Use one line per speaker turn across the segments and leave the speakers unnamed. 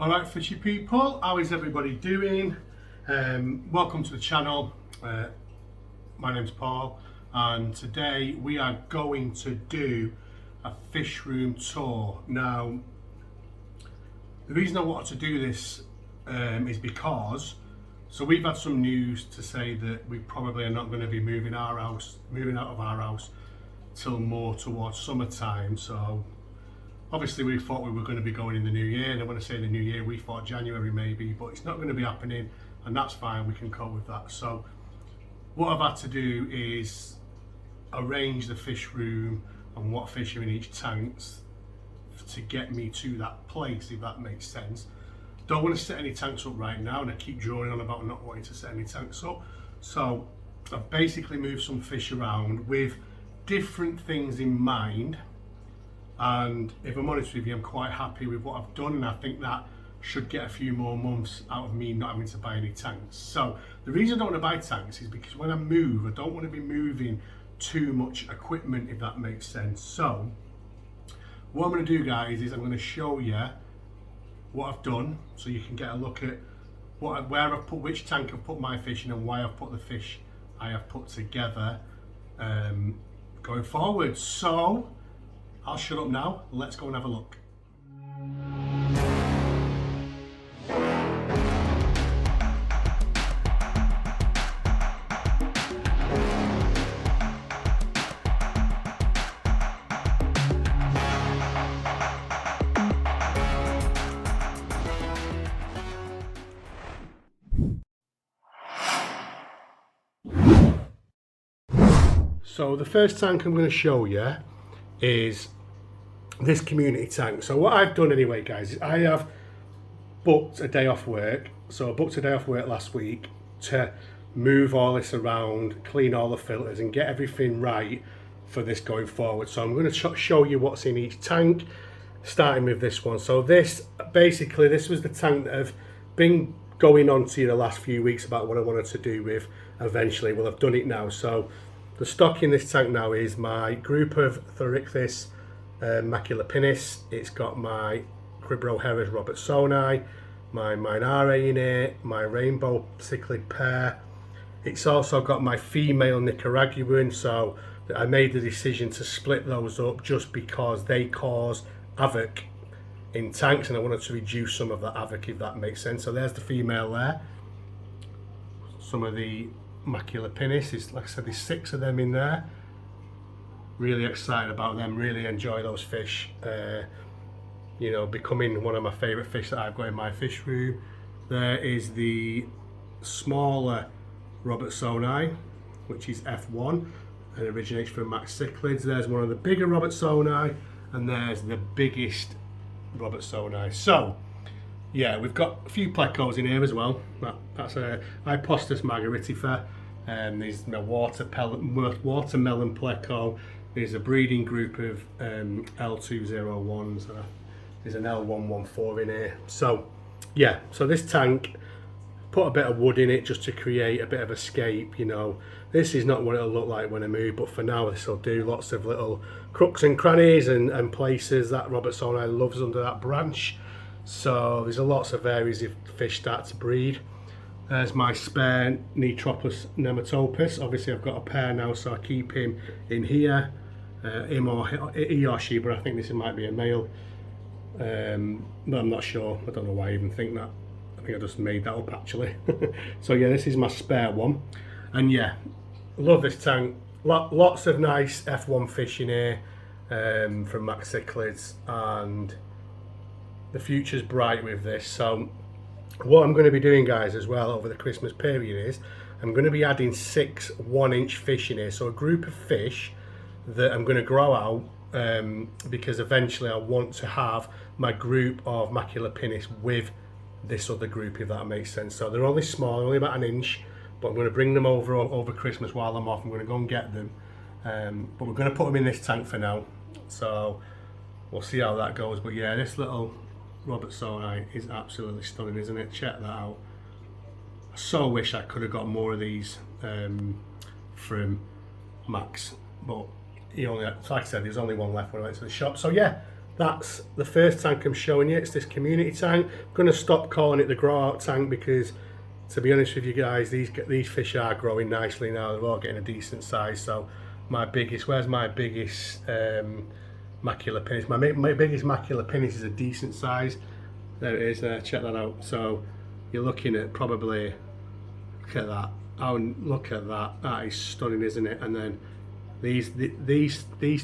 Alright fishy people, how is everybody doing? Welcome to the channel. My name's Paul and today we are going to do a fish room tour. Now the reason I wanted to do this is because we've had some news to say that we probably are not going to be moving out of our house till more towards summertime. So obviously we thought we were going to be going in the new year, and when I say the new year, we thought January maybe, but it's not going to be happening, and that's fine, we can cope with that. So what I've had to do is arrange the fish room and what fish are in each tanks to get me to that place, if that makes sense. Don't want to set any tanks up right now, and I keep drawing on about not wanting to set any tanks up. So I've basically moved some fish around with different things in mind. And if I'm honest with you, I'm quite happy with what I've done, and I think that should get a few more months out of me not having to buy any tanks. So the reason I don't want to buy tanks is because when I move, I don't want to be moving too much equipment, if that makes sense. So what I'm going to do, guys, is I'm going to show you what I've done so you can get a look at where I've put, which tank I've put my fish in, and why I've put the fish I have put together going forward. So I'll shut up now, let's go and have a look. So the first tank I'm going to show you is this community tank. So what I've done anyway, guys, is I have booked a day off work. So I booked a day off work last week to move all this around, clean all the filters and get everything right for this going forward. So I'm going to show you what's in each tank, starting with this one. So this was the tank that I've been going on to you the last few weeks about what I wanted to do with eventually. Well, I've done it now. So the stock in this tank now is my group of Thorichthys macula pinnis. It's got my Cribro Herres robertsoni, my Minare in it, my rainbow cichlid pair. It's also got my female Nicaraguan, so I made the decision to split those up just because they cause havoc in tanks, and I wanted to reduce some of that havoc, if that makes sense. So there's the female there. Some of the macula pinnis, is like I said, there's 6 of them in there. Really excited about them, really enjoy those fish, you know, becoming one of my favourite fish that I've got in my fish room. There is the smaller robertsoni, which is F1 and originates from Max cichlids. There's one of the bigger robertsoni, and there's the biggest robertsoni. So yeah, we've got a few plecos in here as well. That's a Hypostus margaritifer, and there's no watermelon pleco. There's a breeding group of L201s. There's an L114 in here. So yeah, so this tank, put a bit of wood in it just to create a bit of escape, you know. This is not what it'll look like when I move, but for now this will do. Lots of little crooks and crannies and places that Robertsoni loves under that branch. So there's lots of areas if fish start to breed. There's my spare Nitropus nematopus. Obviously I've got a pair now, so I keep him in here. Him or he or she, but I think this might be a male. But I'm not sure. I don't know why I even think that. I think I just made that up actually. So yeah, this is my spare one. And yeah, love this tank. Lots of nice F1 fish in here from Max cichlids, and the future's bright with this. So what I'm going to be doing, guys, as well over the Christmas period is I'm going to be adding 6 1-inch fish in here. So a group of fish that I'm going to grow out because eventually I want to have my group of macula pinnis with this other group, if that makes sense. So they're only small, only about 1 inch, but I'm going to bring them over Christmas while I'm off. I'm going to go and get them, but we're going to put them in this tank for now. So we'll see how that goes. But yeah, this little robertsoni is absolutely stunning, isn't it? Check that out. I so wish I could have got more of these from Max, but he only, like I said, there's only one left when I went to the shop. So yeah, that's the first tank I'm showing you. It's this community tank. I'm going to stop calling it the grow out tank because, to be honest with you guys, these fish are growing nicely now. They're all getting a decent size. So my biggest, where's my biggest macula pinnis? My biggest macula pinnis is a decent size. There it is there, check that out. So you're looking at probably, look at that. Oh, look at that. That is stunning, isn't it? And then these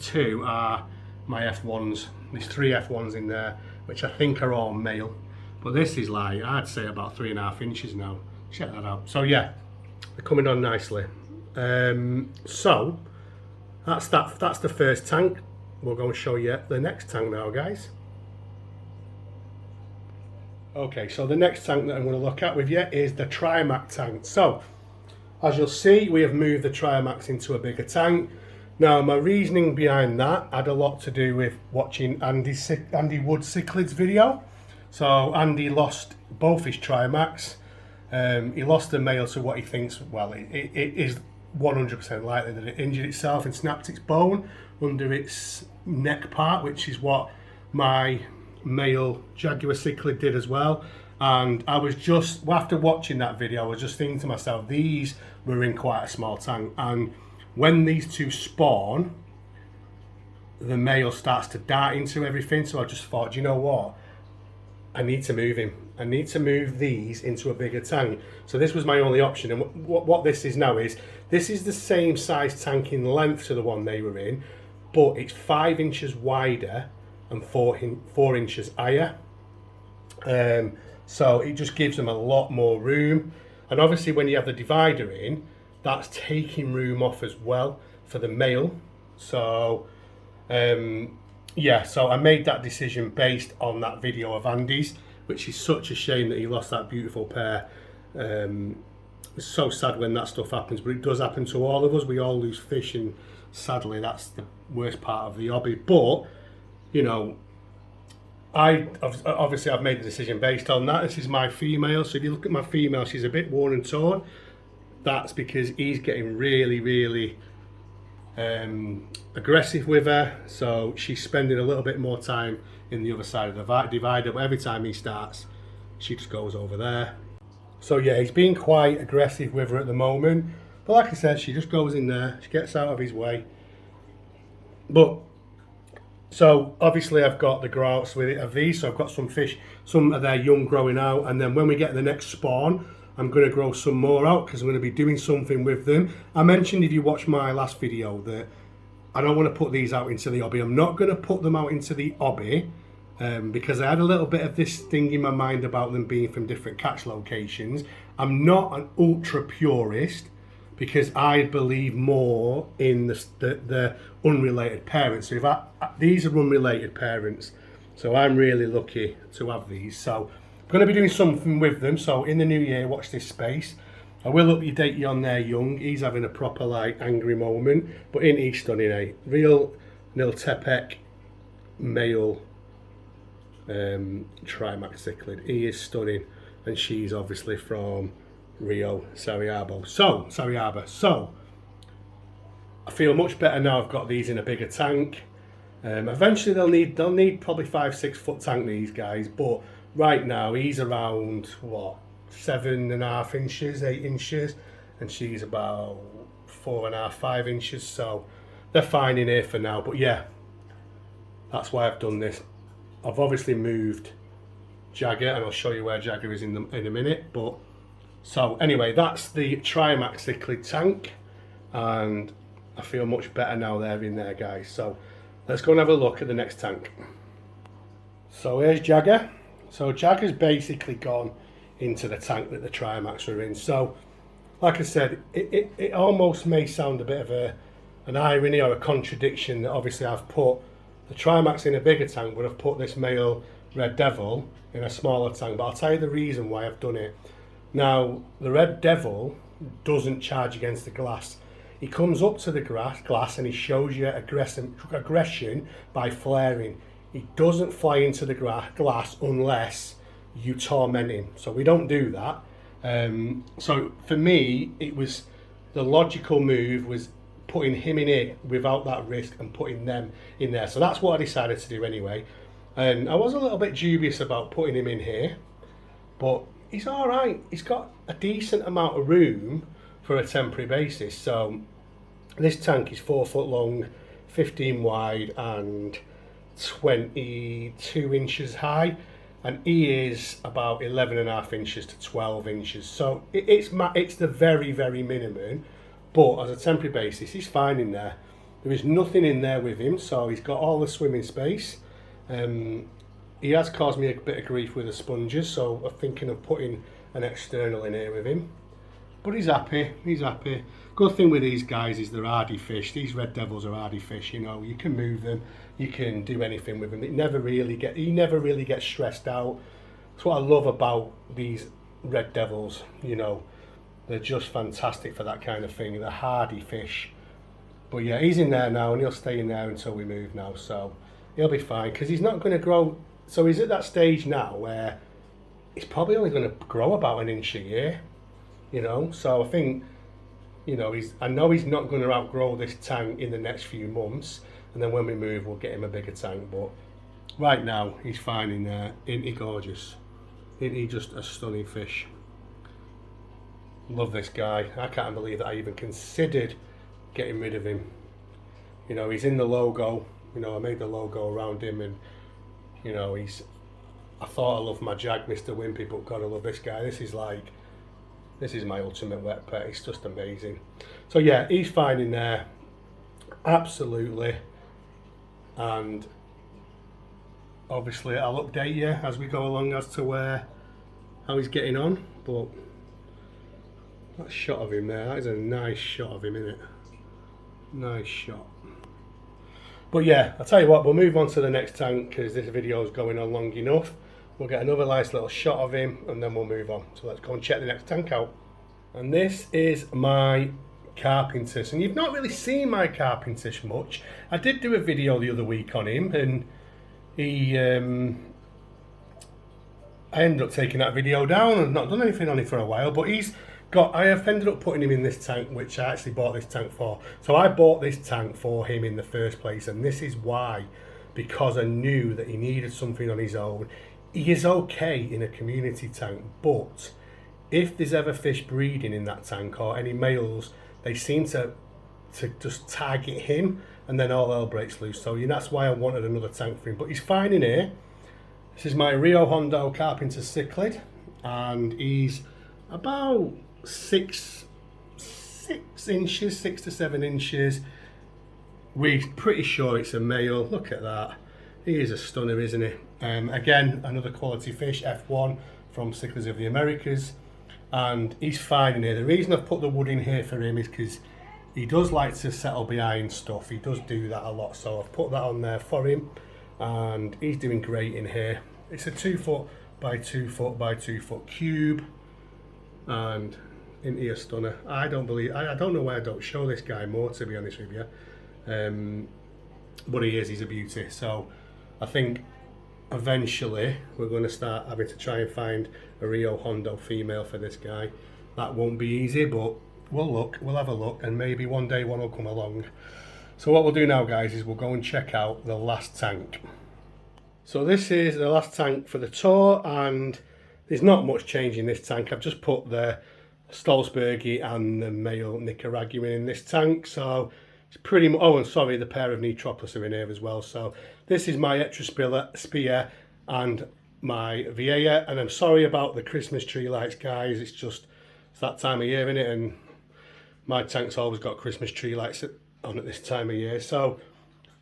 two are my F1s. There's 3 F1s in there, which I think are all male. But this is like, I'd say about 3.5 inches now. Check that out. So yeah, they're coming on nicely. So that's the first tank. We'll go and show you the next tank now, guys. Okay, so the next tank that I'm going to look at with you is the Trimac tank. So as you'll see, we have moved the Trimacs into a bigger tank. Now, my reasoning behind that had a lot to do with watching Andy Wood Cichlids video. So Andy lost both his Trimacs. He lost the male to what he thinks, well, it is 100% likely that it injured itself and snapped its bone under its neck part, which is what my male Jaguar cichlid did as well. And I was just, after watching that video, I was just thinking to myself, these were in quite a small tank, and when these two spawn, the male starts to dart into everything. So I just thought, you know what, I need to move him. I need to move these into a bigger tank. So this was my only option. And what this is now is, this is the same size tank in length to the one they were in, but it's 5 inches wider and 4 inches higher. So it just gives them a lot more room. And obviously when you have the divider in, that's taking room off as well for the male. So yeah, so I made that decision based on that video of Andy's, which is such a shame that he lost that beautiful pair. It's so sad when that stuff happens, but it does happen to all of us. We all lose fish, and sadly that's the worst part of the hobby. But you know, obviously I've made the decision based on that. This is my female, so if you look at my female, she's a bit worn and torn. That's because he's getting really aggressive with her, so she's spending a little bit more time in the other side of the divider, but every time he starts, she just goes over there. So yeah, he's being quite aggressive with her at the moment, but like I said, she just goes in there, she gets out of his way. But so obviously I've got the grouts with it of these, so I've got some fish, some of their young growing out, and then when we get the next spawn, I'm going to grow some more out because I'm going to be doing something with them. I mentioned, if you watched my last video, that I don't want to put these out into the hobby. I'm not going to put them out into the hobby because I had a little bit of this thing in my mind about them being from different catch locations. I'm not an ultra purist because I believe more in the unrelated parents. So if these are unrelated parents, so I'm really lucky to have these. So I'm going to be doing something with them. So in the new year, watch this space. I will update you on their young. He's having a proper like angry moment, but isn't he stunning, eh? Real Niltepec male Trimac cichlid. He is stunning, and she's obviously from Rio Sariaba. So I feel much better now. I've got these in a bigger tank. Eventually they'll need probably 5-6 foot tank, these guys, but right now he's around what, 7.5 inches, 8 inches, and she's about 4.5, 5 inches. So they're fine in here for now. But yeah, that's why I've done this. I've obviously moved Jagger, and I'll show you where Jagger is in a minute. But so anyway, that's the Trimac cichlid tank, and I feel much better now they're in there, guys. So let's go and have a look at the next tank. So here's Jagger. So Jagger's basically gone into the tank that the Trimacs are in. So like I said, it almost may sound a bit of an irony or a contradiction that obviously I've put the Trimacs in a bigger tank, but I've put this male Red Devil in a smaller tank. But I'll tell you the reason why I've done it. Now, the Red Devil doesn't charge against the glass. He comes up to the glass and he shows you aggression by flaring. He doesn't fly into the glass unless you torment him. So we don't do that. So for me, it was the logical move was putting him in it without that risk and putting them in there. So that's what I decided to do anyway. And I was a little bit dubious about putting him in here, but he's all right. He's got a decent amount of room for a temporary basis. So this tank is 4 foot long, 15 wide and 22 inches high, and he is about 11.5 inches to 12 inches. So it's the very, very minimum, but as a temporary basis, he's fine in there. There is nothing in there with him, so he's got all the swimming space. He has caused me a bit of grief with the sponges, so I'm thinking of putting an external in here with him. But he's happy, he's happy. Good thing with these guys is they're hardy fish. These red devils are hardy fish, you know. You can move them, you can do anything with them. He never really gets stressed out. That's what I love about these red devils, you know. They're just fantastic for that kind of thing. They're hardy fish. But yeah, he's in there now and he'll stay in there until we move now. So he'll be fine because he's not going to grow. So he's at that stage now where he's probably only going to grow about an inch a year, you know. So I think, you know, I know he's not going to outgrow this tank in the next few months. And then when we move, we'll get him a bigger tank. But right now, he's fine in there. Isn't he gorgeous? Isn't he just a stunning fish? Love this guy. I can't believe that I even considered getting rid of him. You know, he's in the logo. You know, I made the logo around him, and you know, I thought I loved my Jag, Mr. Wimpy, but God, I love this guy. This is my ultimate wet pet. It's just amazing. So yeah, he's fine in there, absolutely. And obviously, I'll update you as we go along as to how he's getting on. But that shot of him there, that is a nice shot of him, isn't it? Nice shot. But yeah, I'll tell you what, we'll move on to the next tank because this video is going on long enough. We'll get another nice little shot of him and then we'll move on. So let's go and check the next tank out. And this is my Carpenter. And you've not really seen my Carpenter much. I did do a video the other week on him, and he I ended up taking that video down and not done anything on him for a while, but I have ended up putting him in this tank, which I actually bought this tank for. So I bought this tank for him in the first place, and this is why, because I knew that he needed something on his own. He is okay in a community tank, but if there's ever fish breeding in that tank or any males, they seem to just target him, and then all hell breaks loose. So that's why I wanted another tank for him. But he's fine in here. This is my Rio Hondo Carpenter cichlid, and he's about 6 to 7 inches. We're pretty sure it's a male. Look at that. He is a stunner, isn't he? Again, another quality fish, F1 from Cichlids of the Americas, and he's fine in here. The reason I've put the wood in here for him is because he does like to settle behind stuff. He does do that a lot, so I've put that on there for him, and he's doing great in here. It's a 2 foot by 2 foot by 2 foot cube, and isn't he a stunner? I don't know why I don't show this guy more, to be honest with you. But he's a beauty. So I think eventually we're going to start having to try and find a Rio Hondo female for this guy. That won't be easy, but we'll have a look, and maybe one day one will come along. So what we'll do now, guys, is we'll go and check out the last tank. So this is the last tank for the tour, and there's not much change in this tank. I've just put the Stolzbergi and the male Nicaraguan in this tank, so it's pretty much, oh, and sorry, the pair of Neotropus are in here as well. So this is my Etrospia and my Viella, and I'm sorry about the Christmas tree lights, guys. It's that time of year, isn't it? And my tank's always got Christmas tree lights on at this time of year. So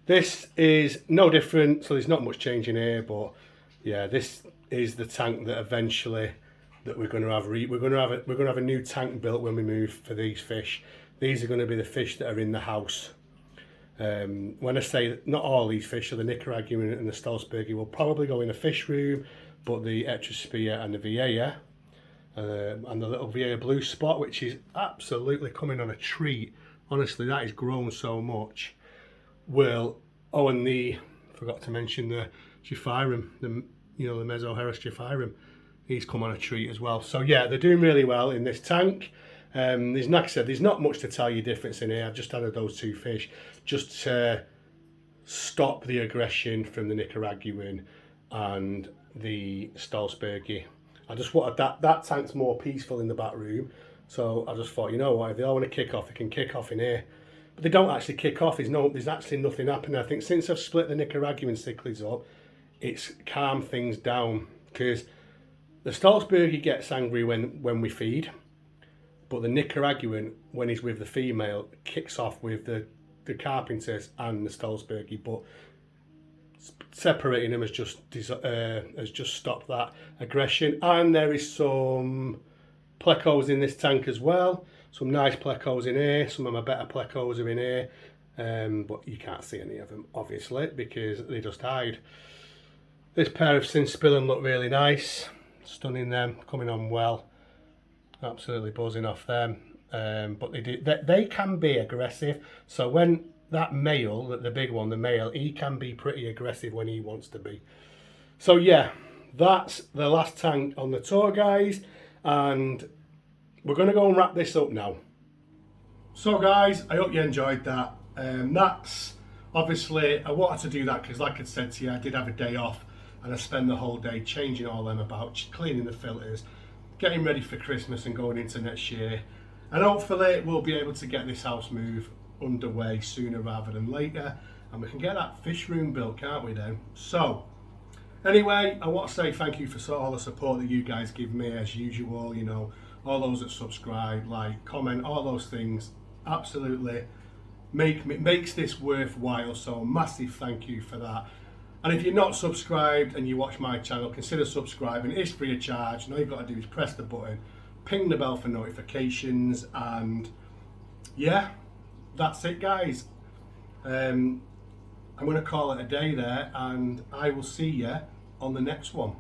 this is no different, so there's not much change in here, but yeah, this is the tank that eventually that we're going to have. We're going to have a new tank built when we move for these fish. These are going to be the fish that are in the house. When I say not all these fish, so the Nicaraguan and the Stolzbergi will probably go in a fish room, but the Etrospia and the Viella and the little Viella blue spot, which is absolutely coming on a treat. Honestly, that is grown so much. And forgot to mention the Gephyrum, the Mesoheris Gephyrum. He's come on a treat as well. So yeah, they're doing really well in this tank. Like I said, there's not much to tell you difference in here. I've just added those two fish just to stop the aggression from the Nicaraguan and the Stolzbergi. I just wanted that tank's more peaceful in the back room, so I just thought, you know what, if they all want to kick off, they can kick off in here. But they don't actually kick off. There's actually nothing happening. I think since I've split the Nicaraguan cichlids up, it's calmed things down, because the Stolzbergi gets angry when we feed, but the Nicaraguan, when he's with the female, kicks off with the Carpenters and the Stolzbergi, but separating them has just stopped that aggression. And there is some plecos in this tank as well. Some nice plecos in here. Some of my better plecos are in here, but you can't see any of them obviously because they just hide. This pair of Sinspillen look really nice. Stunning them, coming on well. Absolutely buzzing off them. But they can be aggressive. So when that male, the big one, the male, he can be pretty aggressive when he wants to be. So yeah, that's the last tank on the tour, guys, and we're going to go and wrap this up now. So guys, I hope you enjoyed that. That's obviously, I wanted to do that because, like I said to you, I did have a day off and I spent the whole day changing all them about, cleaning the filters, getting ready for Christmas and going into next year. And hopefully we'll be able to get this house move underway sooner rather than later, and we can get that fish room built, can't we then? So anyway, I want to say thank you for all the support that you guys give me as usual. You know, all those that subscribe, like, comment, all those things absolutely makes this worthwhile, so massive thank you for that. And if you're not subscribed and you watch my channel, consider subscribing. It's free of charge, and all you've got to do is press the button, ping the bell for notifications, and yeah, that's it guys. I'm going to call it a day there, and I will see you on the next one.